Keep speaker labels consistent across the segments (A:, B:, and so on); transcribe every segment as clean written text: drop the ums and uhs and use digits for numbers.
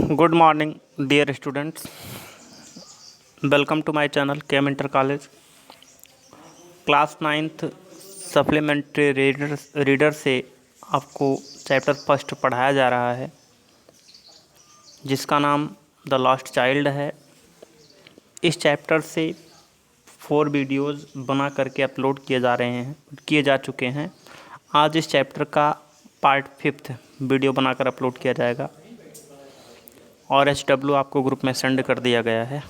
A: Good morning, dear students. Welcome to my channel KM Inter College. Class 9th supplementary reader से आपको chapter first पढ़ाया जा रहा है, जिसका नाम द लॉस्ट चाइल्ड है। इस चैप्टर से 4 वीडियोज़ बना करके अपलोड किए जा चुके हैं। आज इस चैप्टर का पार्ट 5th वीडियो बनाकर अपलोड किया जाएगा और HW आपको ग्रुप में सेंड कर दिया गया है।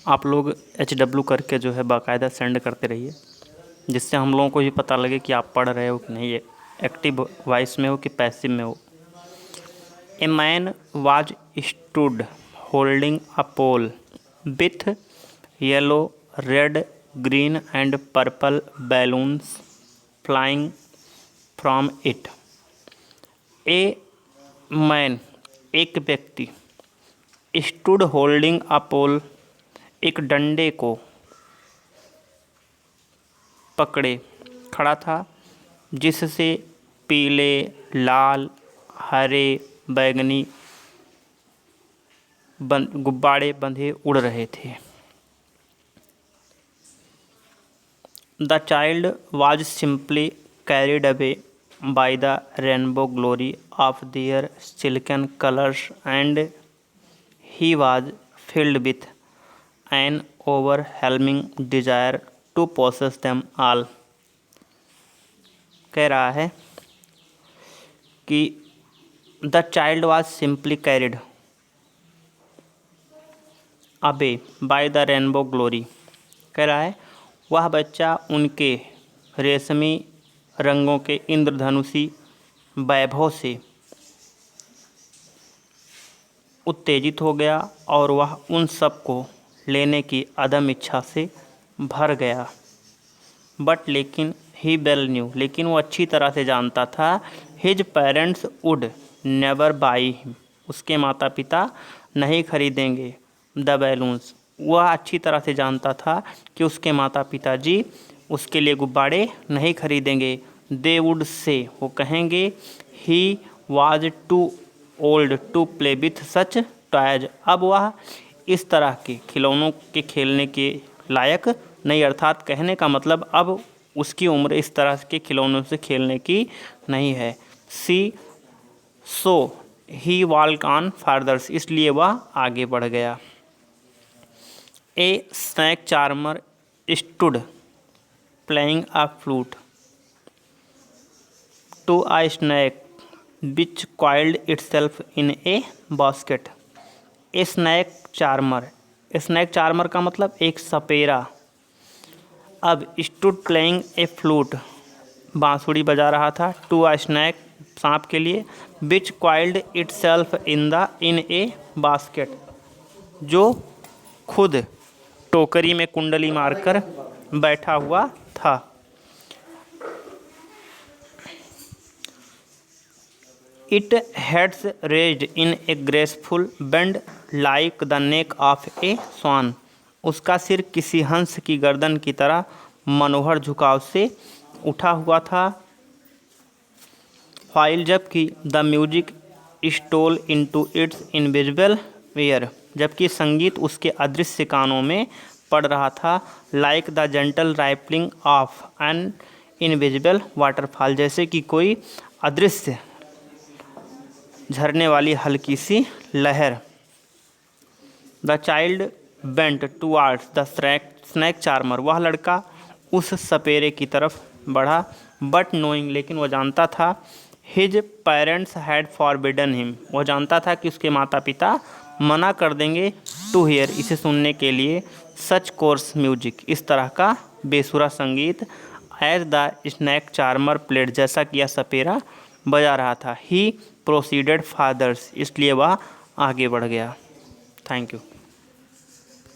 A: आप लोग HW करके जो है बाकायदा सेंड करते रहिए, जिससे हम लोगों को भी पता लगे कि आप पढ़ रहे हो कि नहीं, एक्टिव वॉइस में हो कि पैसिव में हो। A man was stood holding a pole with yellow, red, green and purple balloons flying from it. A man, एक व्यक्ति, स्टूड होल्डिंग अ पोल, एक डंडे को पकड़े खड़ा था, जिससे पीले, लाल, हरे, बैंगनी गुब्बारे बंधे उड़ रहे थे। The child was simply carried away by the rainbow glory of their silken colors, and he was filled with an overwhelming desire to possess them all। कह रहा है कि the child was simply carried away by the rainbow glory। कह रहा है वह बच्चा उनके रेशमी रंगों के इंद्रधनुषी वैभव से उत्तेजित हो गया और वह उन सब को लेने की अदम इच्छा से भर गया। बट लेकिन ही वेल न्यू, लेकिन वो अच्छी तरह से जानता था, his parents would never by him, उसके माता पिता नहीं खरीदेंगे द बैलून्स। वह अच्छी तरह से जानता था कि उसके माता पिताजी उसके लिए गुब्बारे नहीं खरीदेंगे। दे वुड से, वो कहेंगे, he was too old to play with such toys, अब वह इस तरह के खिलौनों के खेलने के लायक नहीं। अर्थात कहने का मतलब अब उसकी उम्र इस तरह के खिलौनों से खेलने की नहीं है। सी सो ही वॉल्क ऑन फादर्स, इसलिए वह आगे बढ़ गया। ए snack charmer stood playing a flute to a snake which coiled itself in a basket। a snake charmer, snake charmer का मतलब एक सपेरा, अब stood playing a flute, बांसुरी बजा रहा था, to a snake, सांप के लिए, which coiled itself in a basket, जो खुद टोकरी में कुंडली मारकर बैठा हुआ था। It heads raised in a graceful bend like the neck of a swan, उसका सिर किसी हंस की गर्दन की तरह मनोहर झुकाव से उठा हुआ था। फाइल, जबकि the music stole into its invisible ear, जबकि संगीत उसके अदृश्य कानों में पड़ रहा था। Like the gentle rippling of an invisible waterfall, जैसे कि कोई अदृश्य झरने वाली हल्की सी लहर। The child bent towards the snake charmer, वह लड़का उस सपेरे की तरफ बढ़ा। बट नोइंग, लेकिन वह जानता था, his parents had forbidden him, वह जानता था कि उसके माता पिता मना कर देंगे, टू हियर, इसे सुनने के लिए, सच कोर्स म्यूजिक, इस तरह का बेसुरा संगीत, as the snake charmer played, जैसा कि यह सपेरा बजा रहा था। ही प्रोसीडेड फादर्स, इसलिए वह आगे बढ़ गया। Thank you.